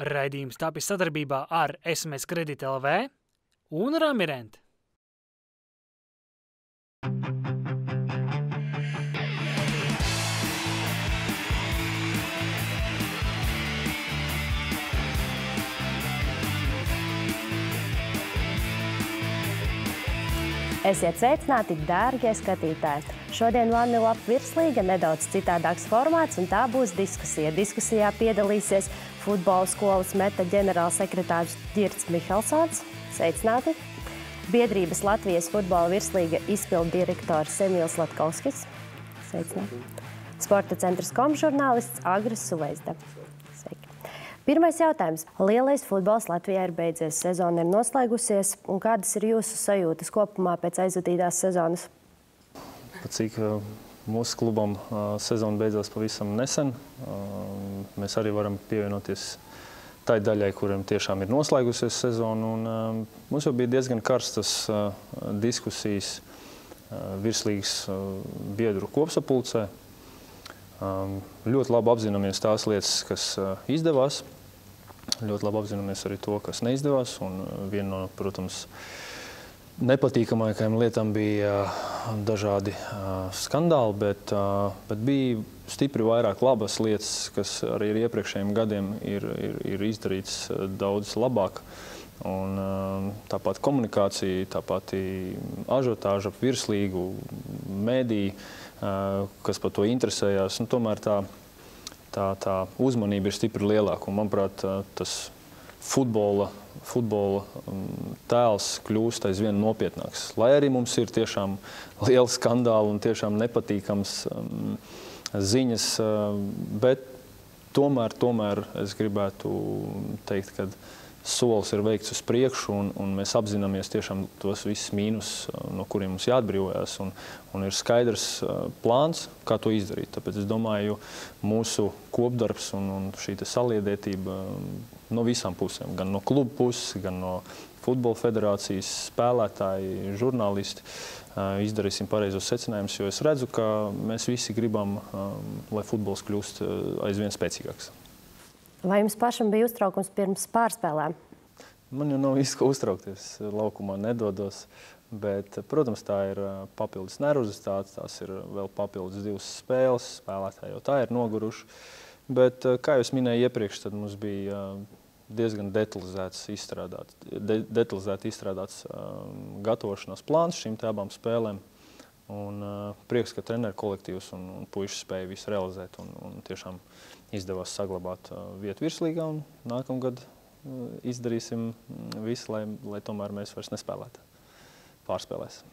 Raidījums tapis sadarbībā ar SMS Kredit LV un Ramirent. Esiet sveicināti, dārgie skatītāji! Šodien One-Up virslīga nedaudz citādāks formāts, un tā būs diskusija. Diskusijā piedalīsies futbola skolas Meta ģenerālsekretārs Girts Mihelsons. Sveicināti! Biedrības Latvijas futbola virslīga izpildu direktors Emīls Latkovskis. Sveicināti! Sporta centrs .com žurnālists Agris Suleizda. Sveiki! Pirmais jautājums. Lielais futbols Latvijā ir beidzies, sezona ir noslēgusies, un kādas ir jūsu sajūtas kopumā pēc aizvadītās sezonas? Cik mūsu klubam sezona beidzās pavisam nesen, mēs arī varam pievienoties tai daļai, kuriem tiešām ir noslēgusies sezona, un mums jau bija diezgan karstas diskusijas virslīgas biedru kopsapulcē. Ļoti labi apzināmies tās lietas, kas izdevās. Ļoti labi apzināmies arī to, kas neizdevās. Un viena no, protams, nepatīkamākajām lietām bija dažādi skandāli, bet bija stipri vairāk labas lietas, kas arī ar iepriekšējiem gadiem ir izdarīts daudz labāk. Un tāpat komunikācija, tāpat ažiotāža ap virslīgu, mēdī, kas par to interesējās. Un tomēr tā uzmanība ir stipri lielāka. Un, manuprāt, tas futbola tēls kļūst aizvien nopietnāks. Lai arī mums ir tiešām liela skandāla un tiešām nepatīkams ziņas, bet tomēr es gribētu teikt, ka solis ir veikts uz priekšu, un mēs apzināmies tiešām tos visus mīnus, no kuriem mums jāatbrīvojas, un ir skaidrs plāns, kā to izdarīt. Tāpēc es domāju, mūsu kopdarbs un šī saliedētība no visām pusēm, gan no klubu puses, gan no futbola federācijas spēlētāji, žurnālisti, izdarīsim pareizos secinājumus, jo es redzu, ka mēs visi gribam, lai futbols kļūst aizvien spēcīgāks. Vai jums pašam bija uztraukums pirms pārspēlēm? Man jau nav visu, ko uztraukties. Laukumā nedodos. Bet, protams, tā ir papildus nervozitāte, tās ir vēl papildus 2 spēles. Spēlētāji jau tā ir noguruši. Bet, kā jau es minēju iepriekš, tad mums bija diezgan detalizēti izstrādāts gatavošanās plāns šīm abām spēlēm. Un prieks, ka treneru kolektīvs un puiši spēja visu realizēt un tiešām izdevās saglabāt vietu virslīgā, un nākamgad izdarīsim visu, lai tomēr mēs vairs nespēlētu pārspēlēs.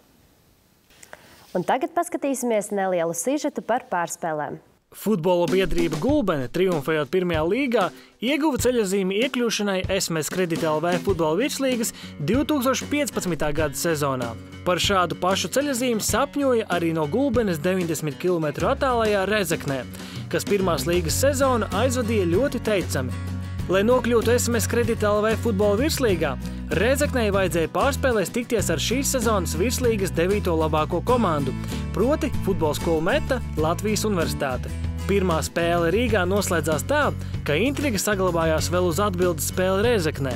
Un tagad paskatīsimies nelielu sižetu par pārspēlēm. Futbola biedrība Gulbene, triumfējot pirmajā līgā, ieguva ceļazīmi iekļūšanai SMS Kredit LV futbola virslīgas 2015. gada sezonā. Par šādu pašu ceļazīmi sapņoja arī no Gulbenes 90 km attālajā Rezeknē, kas pirmās līgas sezonu aizvadīja ļoti teicami. Lai nokļūtu SMS Kredit LV futbola virslīgā, Rezeknei vajadzēja pārspēlēs tikties ar šīs sezonas virslīgas 9. labāko komandu, proti futbola skolu Meta Latvijas Universitāte. Pirmā spēle Rīgā noslēdzās tā, ka intriga saglabājās vēl uz atbildes spēli Rezeknē.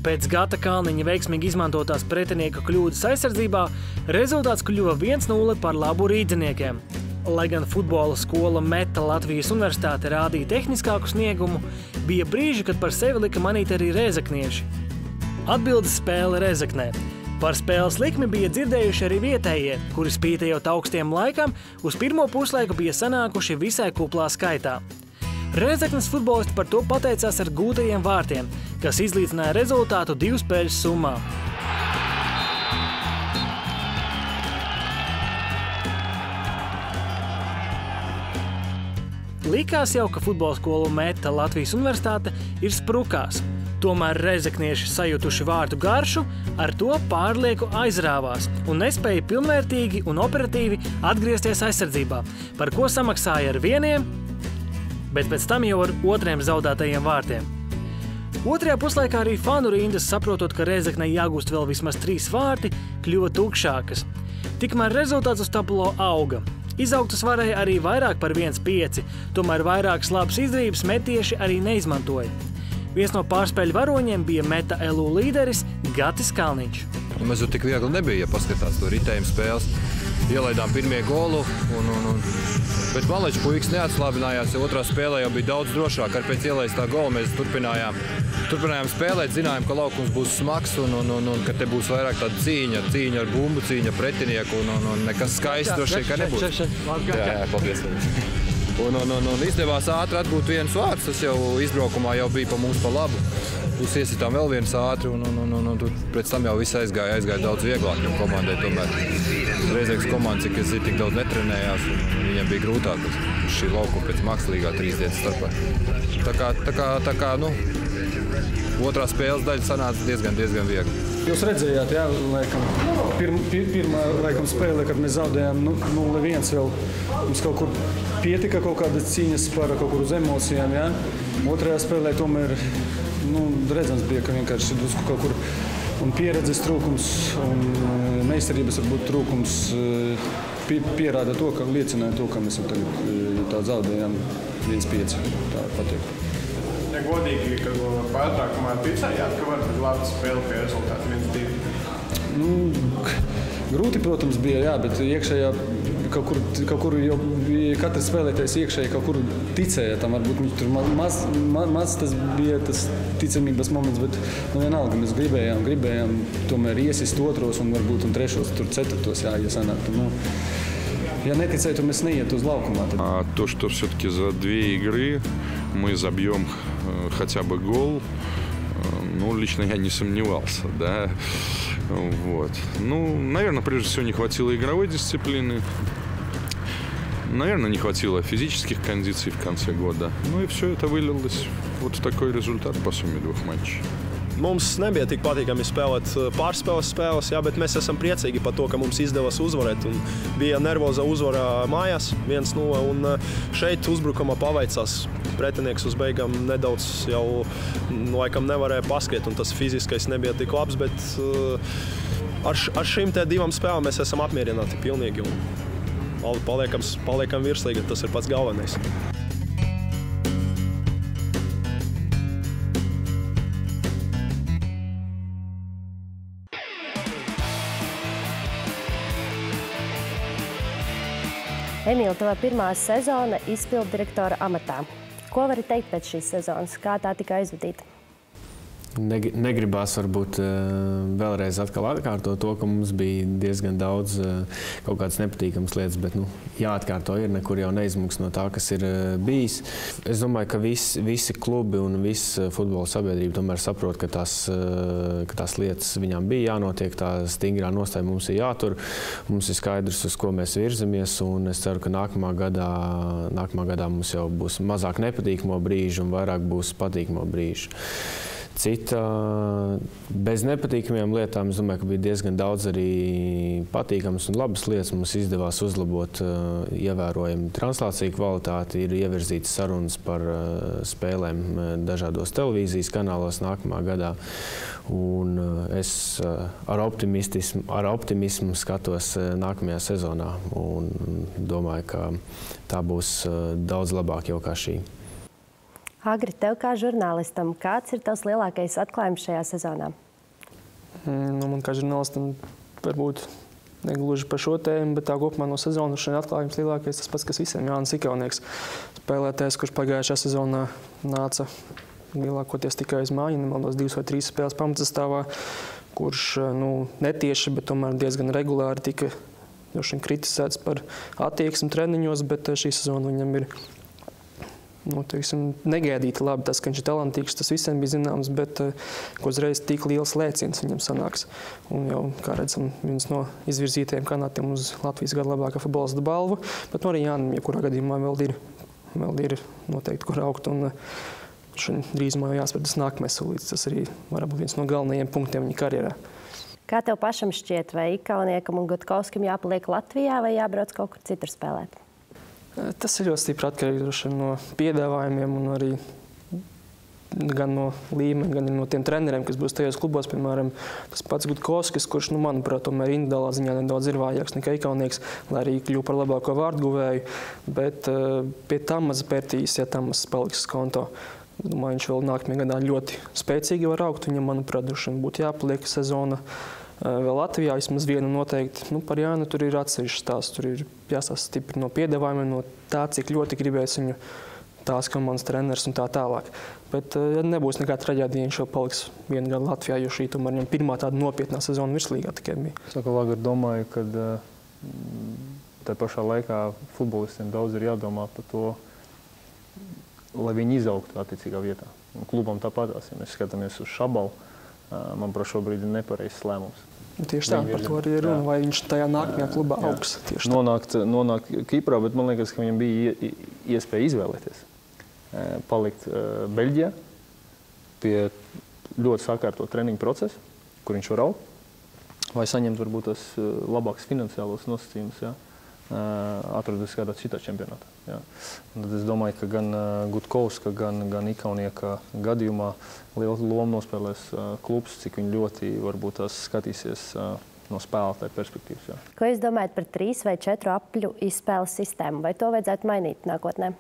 Pēc Gata Kalniņa veiksmīgi izmantotās pretinieka kļūdas aizsardzībā, rezultāts kļuva 1-0 par labu rīdziniekiem. Lai gan futbola skola Meta Latvijas Universitāte rādīja tehniskāku sniegumu, bija brīži, kad par sevi lika manīt arī rezeknieši. Atbildes spēle Rezeknē. Par spēles likmi bija dzirdējuši arī vietējie, kuri spītējot augstiem laikam, uz pirmo puslaiku bija sanākuši visai kuplā skaitā. Rezeknes futbolisti par to pateicās ar gūtajiem vārtiem, kas izlīdzināja rezultātu 2 spēļu summā. Likās jau, ka futbola skolu Meta Latvijas Universitāte ir sprukās. Tomēr rezeknieši sajutuši vārtu garšu, ar to pārlieku aizrāvās un nespēja pilnvērtīgi un operatīvi atgriezties aizsardzībā, par ko samaksāja ar 1, bet pēc tam jau ar 2 zaudētajiem vārtiem. Otrajā puslaikā arī fanu rindas, saprotot, ka Rezeknei jāgūst vēl vismaz 3 vārti, kļuva tukšākas. Tikmēr rezultāts uz tablo auga. Izaugtas varēja arī vairāk par 1-5, tomēr vairākas labas izdarības metieši arī neizmantoja. Viens no pārspēļu varoņiem bija Meta LU līderis Gatis Kalniņš. Mēs jau tik viegli nebija, ja paskatās to ritējumu spēles. Ielaidām pirmie golu, bet man liekas, puikas neatslābinājās, jo otrā spēlē jau bija daudz drošāk. Ar pēc ielaistā gola mēs turpinājām spēlēt, zinājām, ka laukums būs smags un ka te būs vairāk tāda cīņa ar bumbu, cīņa ar pretinieku un nekas skaists droši vien, ka nebūs. Jā, paldies. Un izdevās ātri atgūt viens vārds, tas jau izbraukumā jau bija pa mums pa labu. Plus iesitām vēl viens ātri un pēc tam jau viss aizgāja daudz vieglāk, jo komandai tomēr Reizeknas komanda, cik es zinu, tik daudz netrenējās un viņiem bija grūtāk uz šī laukuma pēc makslīgā 3 dienas starpā. Tā kā, otrā spēles daļa sanāca diezgan viegli. Jūs redzējāt, jā, laikam, pirmā spēle, kad mēs zaudējām 0-1 vēl. Mums kaut kur pietika kaut kādas cīņas par kaut kur uz emocijām, jā. Otrajā spēlē tomēr, redzams bija, ka vienkārši kaut kur un pieredzes trūkums un meistarības varbūt trūkums pierāda to, ka liecināja to, ka mēs tagad tā zaudējām 1-5, tā pateikt. Ja godīgi, ka pārtraukumā ticējāt, ka var būt labi spēle pie rezultātu 1-2? Grūti, protams, bija, jā, bet iekšējā kaut kur jau katrs spēlētājs iekšēji kaut kur ticēja tam, varbūt tur maz tas bija tas ticamības moments, bet vienalga mēs gribējām tomēr iesist otros un varbūt un trešos, tur ceturtos, jā, ja sanāktu. Я неticēju, то мы неиет uz laukumā. То, что все-таки за 2 игры мы забьем хотя бы гол, лично я не сомневался, да. Вот. Наверное, прежде всего не хватило игровой дисциплины. Наверное, не хватило физических кондиций в конце года. И все это вылилось вот в такой результат по сумме 2 матчей. Mums nebija tik patīkami spēlēt pārspēles spēles, jā, bet mēs esam priecīgi par to, ka mums izdevās uzvarēt. Un bija nervoza uzvara mājās 1-0, un šeit uzbrukumā paveicās. Pretinieks uz beigām nedaudz jau laikam nevarēja paskriet, un tas fiziskais nebija tik labs, bet ar šīm te 2 spēlēm mēs esam apmierināti pilnīgi. Un paliekam virslīga, tas ir pats galvenais. Emīl, tava pirmā sezona izpilddirektora amatā. Ko vari teikt pēc šīs sezonas? Kā tā tika aizvadīta? Negribās varbūt vēlreiz atkal atkārtot to, ka mums bija diezgan daudz kaut kādas nepatīkamas lietas, bet jāatkārto ir, nekur jau neizmuks no tā, kas ir bijis. Es domāju, ka visi klubi un visa futbola sabiedrība tomēr saprot, ka tās lietas viņām bija jānotiek, tā stingrā nostāja mums ir jātur, mums ir skaidrs, uz ko mēs virzamies, un es ceru, ka nākamā gadā mums jau būs mazāk nepatīkamo brīžu un vairāk būs patīkamo brīžu. Bez nepatīkamajām lietām, es domāju, ka bija diezgan daudz arī patīkamas un labas lietas. Mums izdevās uzlabot ievērojami translāciju kvalitāti, ir ievirzītas sarunas par spēlēm dažādos televīzijas kanālos nākamā gadā. Un es ar optimismu skatos nākamajā sezonā un domāju, ka tā būs daudz labāk jau kā šī. Agri, tev kā žurnālistam, kāds ir tavs lielākais atklājums šajā sezonā? Man kā žurnālistam varbūt negluži par šo tēmu, bet tā kopumā no sezonas šodien atklājums lielākais tas pats, kas visiem Jānis Ikaunieks. Spēlētājs, kurš pagājušajā sezonā nāca lielākoties tikai uz māju, nemaldos 2 vai 3 spēles pamatsastāvā, kurš netieši, bet tomēr diezgan regulāri tika kritizēts par attieksmi treniņos, bet šī sezona viņam ir negaidīti labi. Tas, ka viņš ir talantīgs, tas visiem bija zināms, bet uzreiz tik liels lēciens viņam sanāks. Un jau, kā redzam, viens no izvirzītajiem kandidātiem uz Latvijas gada labākā futbolista balvu, bet arī Jānim, kurā gadījumā vēl ir noteikti, kur augt. Un drīzumā jau jāspēr nākamais solīts. Tas arī var būt viens no galvenajiem punktiem viņa karjerā. Kā tev pašam šķiet, vai Ikauniekam un Gutkovskim jāpaliek Latvijā vai jābrauc kaut kur citur spēlēt? Tas ir ļoti stipri atkarīgs no piedāvājumiem un arī gan no līmeņa, gan no tiem treneriem, kas būs tajos klubos. Piemēram, tas pats Gutkovskis, kurš, manuprāt, tomēr individuālā ziņā nedaudz ir vājāks nekā Ikaunieks, lai arī kļuva par labāko vārdguvēju, bet pie Tamas Pērtīs, ja Tamas paliks konto. Domāju, viņš vēl nākamajā gadā ļoti spēcīgi var augt. Viņam, manuprāt, droši vien būtu jāpaliek sezona vēl Latvijā, vismaz vienu noteikti. Par Jānu tur ir atsevišķs stāsts. Tur ir jāstāsta stipri no piedāvājumiem, no tā, cik ļoti gribēs viņu tās komandas treneris un tā tālāk. Bet nebūs nekāda traģēdija, viņš jau paliks vienu gadu Latvijā, jo šī tomēr viņam pirmā tāda nopietnā sezona virslīgā tikai bija. Saka, Lagar, domāju, ka tā pašā laikā futbolistiem daudz ir jādomā par to, lai viņi izaugtu attiecīgā vietā. Un klubam tāpatās, ja mēs skatāmies uz Šabalu, manuprāt, šobrīd ir nepareizs lēmums. Tieši tā, par to arī ir runa, vai viņš tajā nākamajā klubā augs. Nonākt Kiprā, bet man liekas, ka viņam bija iespēja izvēlēties. Palikt Beļģijā pie ļoti sakārtot treniņu procesu, kur viņš var augt, vai saņemt varbūt tas labāks finansiālos nosacījumus, atrodas kādā citā čempionātā. Jā. Un tad es domāju, ka gan Gutkovska, gan Ikaunieka gadījumā lielu lomu nospēlēs klubs, cik viņi ļoti varbūt tās skatīsies no spēlētāja perspektīvas. Jā. Ko jūs domājat par 3 vai 4 apļu izspēles sistēmu? Vai to vajadzētu mainīt nākotnē?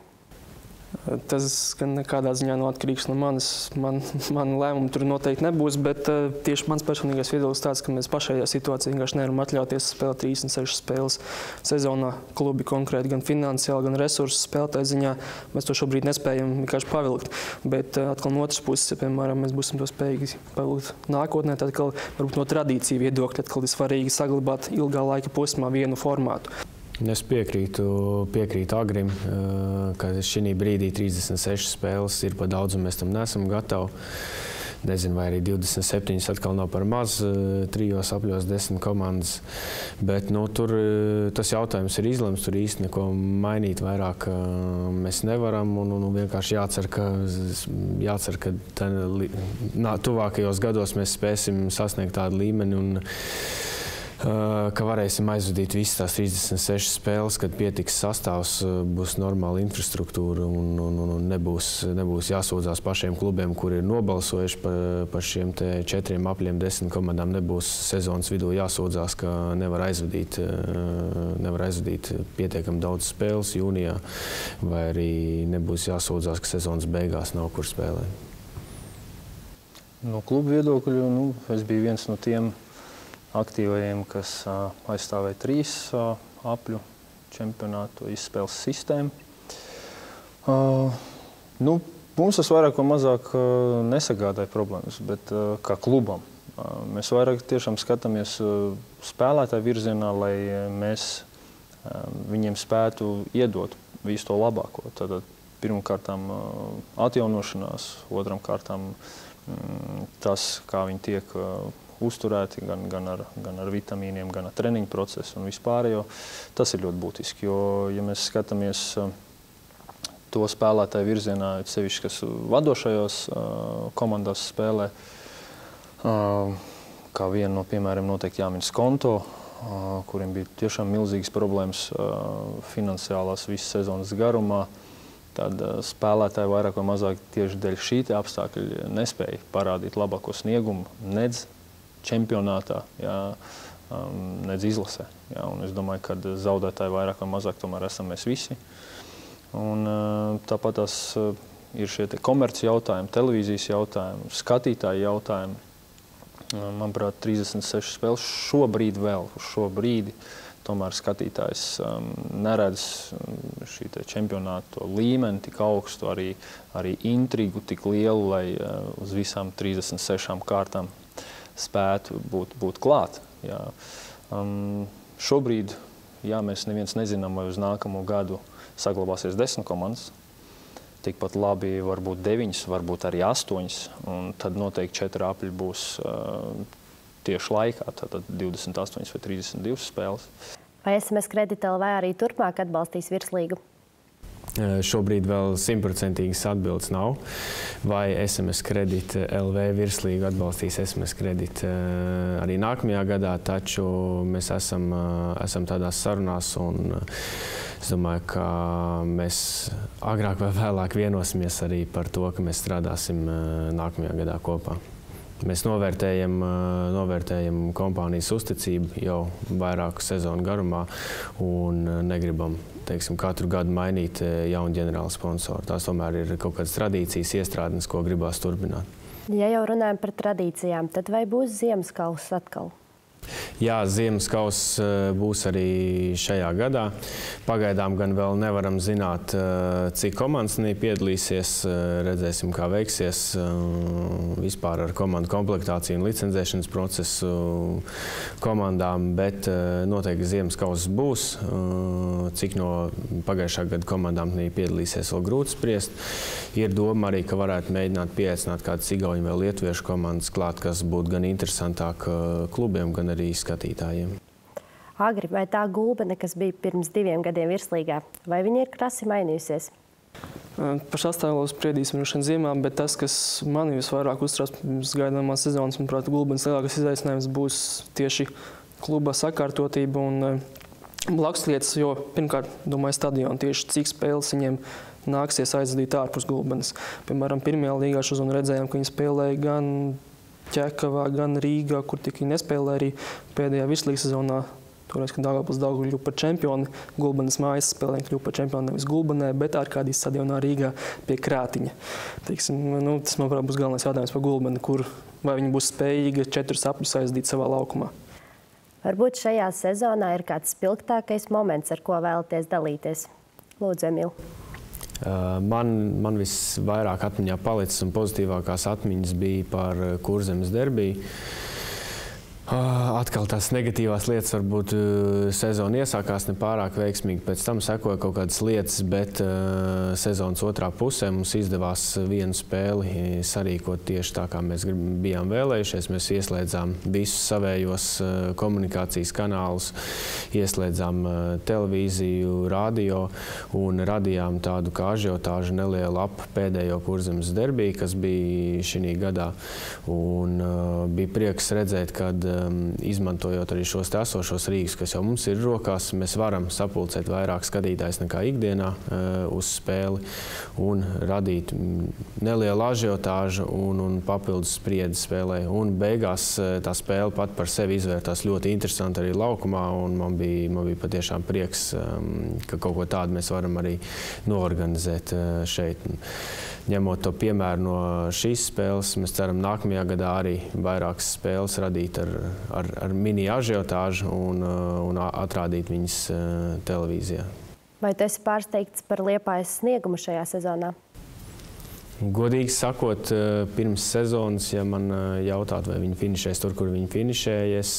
Tas gan nekādā ziņā nav atkarīgs no manis. Man lēmumi tur noteikti nebūs, bet tieši mans personīgais viedoklis tāds, ka mēs pašajā situācijā vienkārši nevaram atļauties spēlēt 36 spēles sezonā. Klubi konkrēti gan finansiāli, gan resursu spēlētāju ziņā mēs to šobrīd nespējam vienkārši pavilkt. Bet atkal no otras puses, ja, piemēram, mēs būsim to spējīgi pavilkt nākotnē, tad atkal varbūt no tradīciju viedokļa atkal ir svarīgi saglabāt ilgā laika posmā vienu formātu. Es piekrītu Agrim, ka šī brīdī 36 spēles ir par daudz, un mēs tam neesam gatavi. Nezinu, vai arī 27 atkal nav par maz, 3 apļos 10 komandas. Bet tur tas jautājums ir izlemts, tur īsti neko mainīt vairāk mēs nevaram. Un vienkārši jācer, ka tuvākajos gados mēs spēsim sasniegt tādu līmeni, ka varēsim aizvadīt visas tās 36 spēles, kad pietiks sastāvs, būs normāla infrastruktūra un nebūs jāsūdzās pašiem klubiem, kuri ir nobalsojuši par šiem 4 apļiem 10 komandām. Nebūs sezonas vidū jāsūdzās, ka nevar aizvadīt pietiekami daudz spēles jūnijā, vai arī nebūs jāsūdzās, ka sezonas beigās nav kur spēlēt. No klubu viedokļu, es biju viens no tiem aktīvajiem, kas aizstāvēja 3 apļu čempionātu izspēles sistēmu. Mums tas vairāk vai mazāk nesagādāja problēmas, bet kā klubam. Mēs vairāk tiešām skatāmies spēlētāju virzienā, lai mēs viņiem spētu iedot visu to labāko. Tātad pirmkārtām atjaunošanās, otram kārtām tas, kā viņi tiek uzturēti gan ar vitamīniem, gan ar treniņu procesu un vispārējo. Tas ir ļoti būtiski, jo, ja mēs skatāmies to spēlētāju virzienā, sevišķi, kas vadošajos komandās spēlē, kā vienu no piemēriem noteikti jāmin Skonto, kuriem bija tiešām milzīgas problēmas finansiālās visas sezonas garumā, tad spēlētāji vairāk vai mazāk tieši dēļ šī apstākļa nespēja parādīt labāko sniegumu nedz čempionātā, nedz izlasē. Un es domāju, ka zaudētāji vairāk vai mazāk tomēr esam mēs visi. Un tāpat tās ir šie komerci jautājumi, televīzijas jautājumi, skatītāji jautājumi. Manuprāt, 36 spēles šobrīd tomēr skatītājs neredz šī čempionāta līmeni tik augstu, arī intrigu tik lielu, lai uz visām 36 kārtām spētu būt klāt. Šobrīd, mēs neviens nezinām, vai uz nākamo gadu saglabāsies 10 komandas. Tikpat labi varbūt 9, varbūt arī 8, un tad noteikti 4 apļi būs tieši laikā, tātad 28 vai 32 spēles. Vai SMS Kredit LV arī turpmāk atbalstīs virslīgu? Šobrīd vēl 100% atbildes nav. Vai SMS Kredit LV virslīgu atbalstīs SMS Kredit arī nākamajā gadā, taču mēs esam tādās sarunās, un es domāju, ka mēs agrāk vai vēlāk vienosimies arī par to, ka mēs strādāsim nākamajā gadā kopā. Mēs novērtējam kompānijas uzticību jau vairāku sezonu garumā un negribam, teiksim, katru gadu mainīt jaunu ģenerālu sponsoru. Tās tomēr ir kaut kādas tradīcijas, iestrādnes, ko gribās turpināt. Ja jau runājam par tradīcijām, tad vai būs Ziemaskauss atkal? Jā, Ziemaskauss būs arī šajā gadā. Pagaidām gan vēl nevaram zināt, cik komandas piedalīsies. Redzēsim, kā veiksies vispār ar komandu komplektāciju un licencēšanas procesu komandām, bet noteikti Ziemaskauss būs. Cik no pagājušā gada komandām piedalīsies, vēl grūti spriest. Ir doma arī, ka varētu mēģināt pieaicināt kādu igauņu vai lietuviešu komandas klāt, kas būtu gan interesantāk klubiem, gan arī skatītājiem. Agri, vai tā Gulbene, kas bija pirms 2 gadiem virslīgā, vai viņa ir krasi mainījusies? Par sastāvu spriedīsim šodien ziemā, bet tas, kas mani visvairāk uztrauc pirms gaidāmās sezonas, manuprāt, Gulbenes lielākais izaicinājums būs tieši kluba sakārtotība un blakus lietas, jo pirmkārt, domāju, stadionu tieši cik spēles viņiem nāksies aizvadīt ārpus Gulbenes. Piemēram, pirmajā līgā šodien redzējām, ka viņi spēlēja gan Ķekavā, gan Rīgā, kur tik viņi nespēlēja arī pēdējā virslīgas sezonā. Toreiz, kad Daugavpils Daugava kļuva par čempioni, Gulbenes mājas spēlēm kļuva par čempioni nevis Gulbenē, bet ārkārtīs stadionā Rīgā pie Krātiņa. Teiksim, tas, manuprāt, būs galvenais jautājums par Gulbeni, kur vai viņi būs spējīgi 4 apļus aizdīt savā laukumā. Varbūt šajā sezonā ir kāds spilgtākais moments, ar ko vēlaties dalīties. Lūdzu, Emīl. Man visvairāk atmiņā palicis un pozitīvākās atmiņas bija par Kurzemes derbiju. Atkal tās negatīvās lietas varbūt sezona iesākās nepārāk veiksmīgi, pēc tam sekoja kaut kādas lietas, bet sezonas otrā pusē mums izdevās vienu spēli sarīkot tieši tā, kā mēs bijām vēlējušies. Mēs ieslēdzām visus savējos komunikācijas kanālus, ieslēdzām televīziju, radio un radījām tādu kā ažiotāžu nelielu ap pēdējo Kurzemes derbiju, kas bija šī gadā. Un bija prieks redzēt, kad izmantojot arī šos esošos rīkus, kas jau mums ir rokās, mēs varam sapulcēt vairāk skatītājus nekā ikdienā uz spēli un radīt nelielu ažiotāžu un papildus spriedzi spēlē. Un beigās tā spēle pat par sevi izvērtās ļoti interesanti arī laukumā, un man bija patiešām prieks, ka kaut ko tādu mēs varam arī noorganizēt šeit. Ņemot to piemēru no šīs spēles, mēs ceram nākamajā gadā arī vairākas spēles radīt ar mini ažiotāžu un atrādīt viņas televīzijā. Vai tu esi pārsteigts par Liepājas sniegumu šajā sezonā? Godīgi sakot, pirms sezonas, ja man jautātu, vai viņi finišēs tur, kur viņi finišēja, es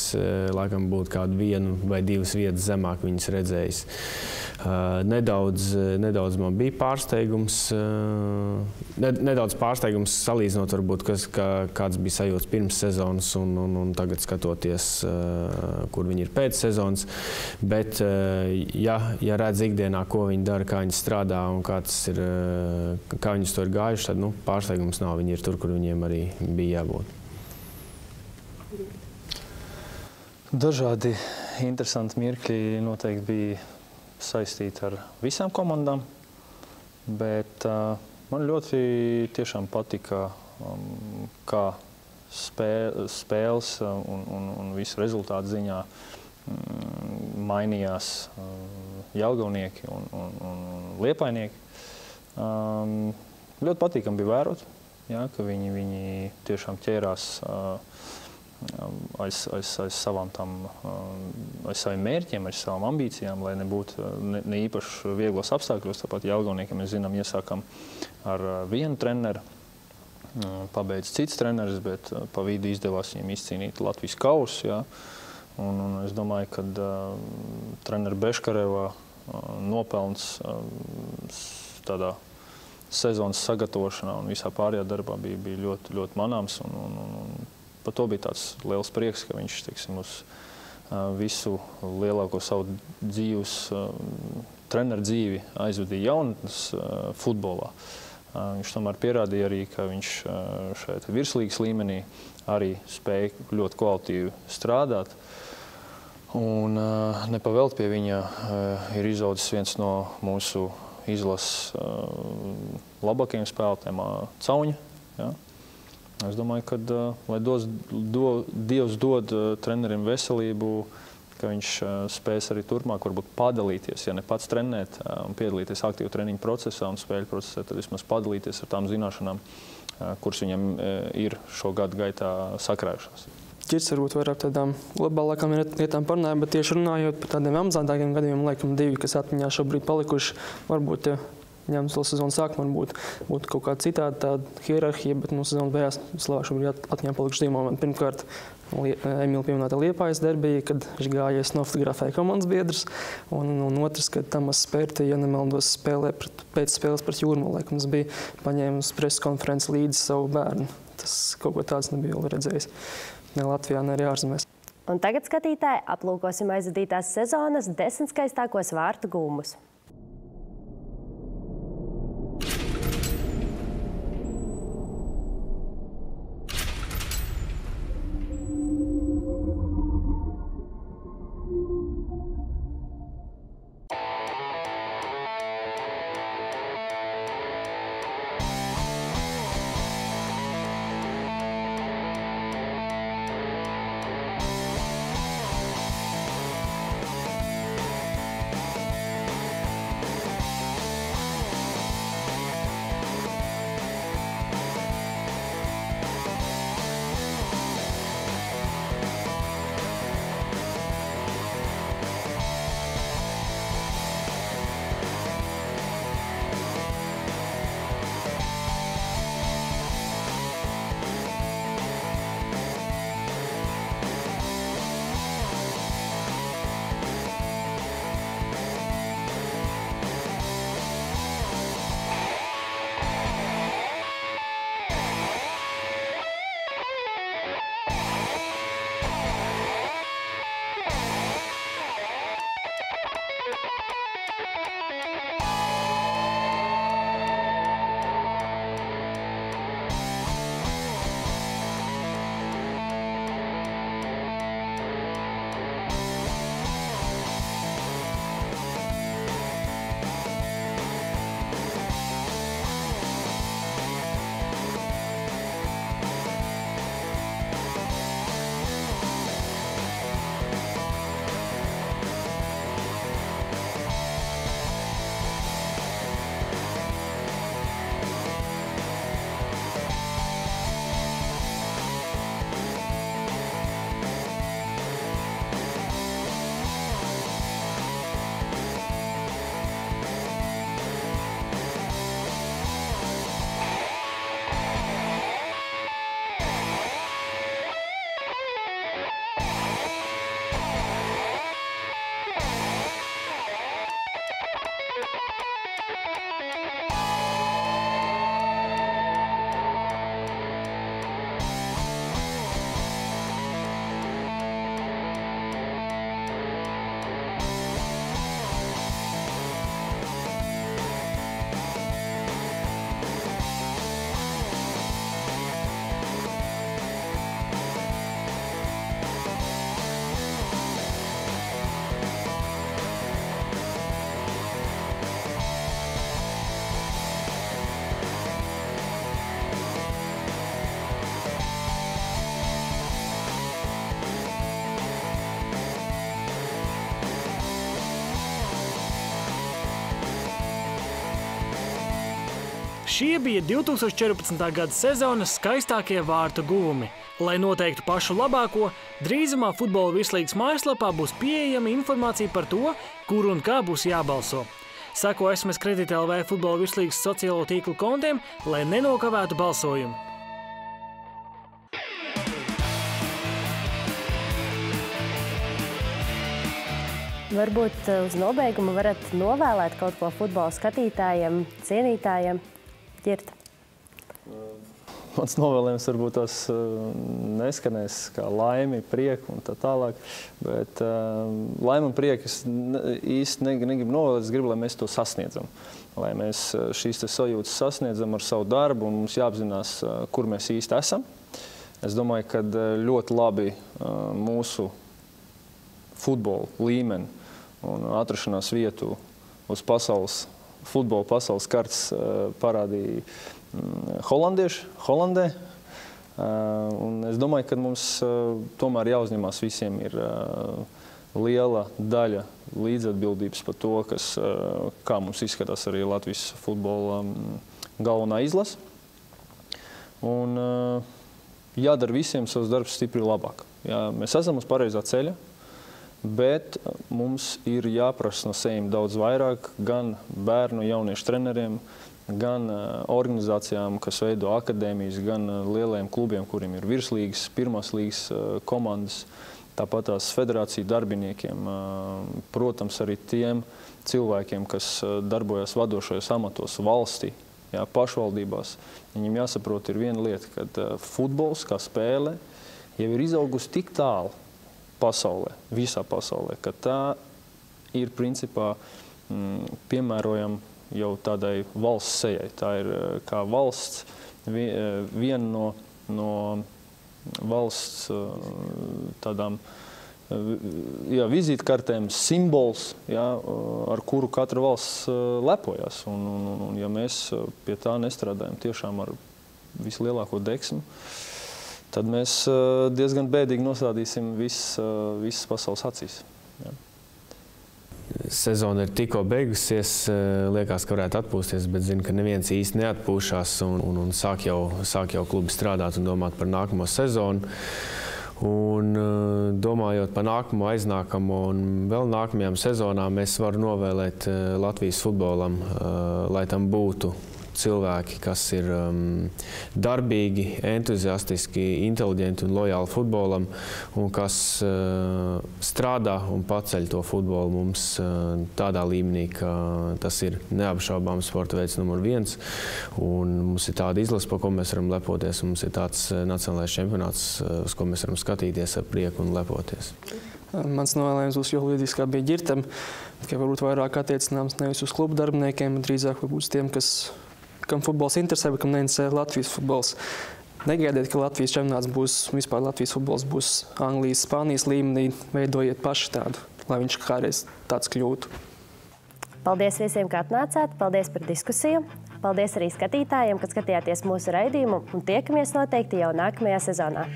laikam būtu kādu 1 vai 2 vietas zemāk viņas redzējis. Nedaudz man bija pārsteigums, salīdzinot varbūt, kāds bija sajūts pirms sezonas un tagad skatoties, kur viņi ir pēc sezonas. Bet, ja redz ikdienā, ko viņi dara, kā viņi strādā un kā viņus to ir gājuši, tad pārsteigums nav. Viņi ir tur, kur viņiem arī bija jābūt. Dažādi interesanti mirkļi noteikti bija saistīti ar visām komandām, bet man ļoti tiešām patika, kā spēles un visu rezultātu ziņā mainījās jelgavnieki un liepainieki. Ļoti patīkami bija vērot, ka viņi tiešām ķērās aiz saviem mērķiem, aiz savām ambīcijām, lai nebūtu ne īpaši vieglos apstākļos. Tāpat jelgavniekiem, mēs zinām, iesākam ar vienu treneru, pabeidz cits treneris, bet pa vidu izdevās viņiem izcīnīt Latvijas kausu. Ja? Un es domāju, ka trenera Beškareva nopelns tādā sezonas sagatavošanā un visā pārējā darbā bija ļoti, ļoti manāms. Un par to bija tāds liels prieks, ka viņš, teiksim, uz visu lielāko savu treneru dzīvi aizvadīja jaunatnes futbolā. Viņš tomēr pierādīja arī, ka viņš šeit virslīgas līmenī arī spēja ļoti kvalitīvi strādāt. Un nepavelt pie viņa ir izaudzis viens no mūsu izlases labākajiem spēlētājiem Cauņa. Ja? Es domāju, ka, lai Dievs dod trenerim veselību, ka viņš spēs arī turpmāk varbūt padalīties, ja ne pats trenēt un piedalīties aktīvu treniņu procesā un spēļu procesā, tad vismaz padalīties ar tām zināšanām, kuras viņam ir šo gadu gaitā sakrājušās. Ķirts varbūt vairāk tādām globālākām lietām parunāja, bet tieši runājot par tādiem amizantākiem gadiem, laikam 2, kas atmiņā šobrīd palikuši, varbūt, ja ņemts vēl sezonas sākumā, būtu kaut kāda citāda tāda hierarhija, bet sezonas beigās Slovākija šobrīd atmiņā palikuši 2 momenti. Pirmkārt, Emīla pieminēta Liepājas derbija, kad viņš gājies nofotografēja komandas biedrus, un otrs, kad Tamas Spērti, ja nemaldos, pēc spēles pret Jūrmalu, laikam tas bija paņēmis preses konferenci līdzi savu bērnu. Tas kaut ko tāds nebija vēl redzējis. Ne Latvijā, ne arī ārzemēs. Un tagad, skatītāji, aplūkosim aizvadītās sezonas 10 skaistākos vārtu gūmus. Šie bija 2014. gada sezonas skaistākie vārtu guvumi. Lai noteiktu pašu labāko, drīzumā Futbola virslīgas mājaslapā būs pieejama informācija par to, kur un kā būs jābalso. Seko SMS Kredit LV Futbola virslīgas sociālo tīklu kontiem, lai nenokavētu balsojumu. Varbūt uz nobeigumu varat novēlēt kaut ko futbola skatītājiem, cienītājiem. Ķirt. Mans novēlējums varbūt tās neskanēs kā laimi, prieku un tā tālāk, bet laimi un prieku es īsti negribu novēlēt, es gribu, lai mēs to sasniedzam. Lai mēs šīs sajūtas sasniedzam ar savu darbu un mums jāapzinās, kur mēs īsti esam. Es domāju, ka ļoti labi mūsu futbola līmeni un atrašanās vietu uz futbola pasaules kartes parādīja holandē. Un es domāju, ka mums tomēr jāuzņemās visiem ir liela daļa līdzatbildības par to, kā mums izskatās arī Latvijas futbola galvenā izlase. Un jādara visiem savs darbs stipri labāk. Jā, mēs esam uz pareizā ceļa, bet mums ir jāprasa no sevis daudz vairāk gan bērnu jauniešu treneriem, gan organizācijām, kas veido akadēmijas, gan lielajiem klubiem, kuriem ir virslīgas, pirmās līgas komandas, tāpat tās federāciju darbiniekiem, protams, arī tiem cilvēkiem, kas darbojas vadošajos amatos valstī, jā, pašvaldībās. Viņiem jāsaprot ir viena lieta, ka futbols kā spēle jau ir izaugusi tik tālu pasaulē, visā pasaulē, ka tā ir principā piemērojama jau tādai valsts sejai. Tā ir kā valsts, viena no valsts tādām vizītkartēm simbols, jā, ar kuru katra valsts lepojas. Un ja mēs pie tā nestrādājam tiešām ar vislielāko deksmu, tad mēs diezgan bēdīgi nosādīsim visas pasaules acīs. Jā. Sezona ir tikko beigusies, liekas, ka varētu atpūsties, bet zinu, ka neviens īsti neatpūšās un sāk jau klubi strādāt un domāt par nākamo sezonu. Un domājot par nākamo, aiznākamo un vēl nākamajām sezonām, es varu novēlēt Latvijas futbolam, lai tam būtu cilvēki, kas ir darbīgi, entuziastiski, inteliģenti un lojāli futbolam un kas strādā un paceļ to futbolu mums tādā līmenī, ka tas ir neapšaubām sporta veids numur 1. Un mums ir tāda izlase, par ko mēs varam lepoties, un mums ir tāds nacionālais čempionāts, uz ko mēs varam skatīties ar prieku un lepoties. Mans novēlējums būs jau līdzīgs, kā bija Ģirtam, ka varbūt vairāk attiecināms nevis uz klubu darbiniekiem, bet drīzāk varbūt tiem, kam futbols interesē, bet kam neinteresē Latvijas futbols. Negaidiet, ka Latvijas čempionāts būs, vispār Latvijas futbols būs Anglijas, Spānijas līmenī, veidojiet paši tādu, lai viņš kādreiz tāds kļūtu. Paldies visiem, ka atnācāt, paldies par diskusiju, paldies arī skatītājiem, kad skatījāties mūsu raidījumu un tiekamies noteikti jau nākamajā sezonā.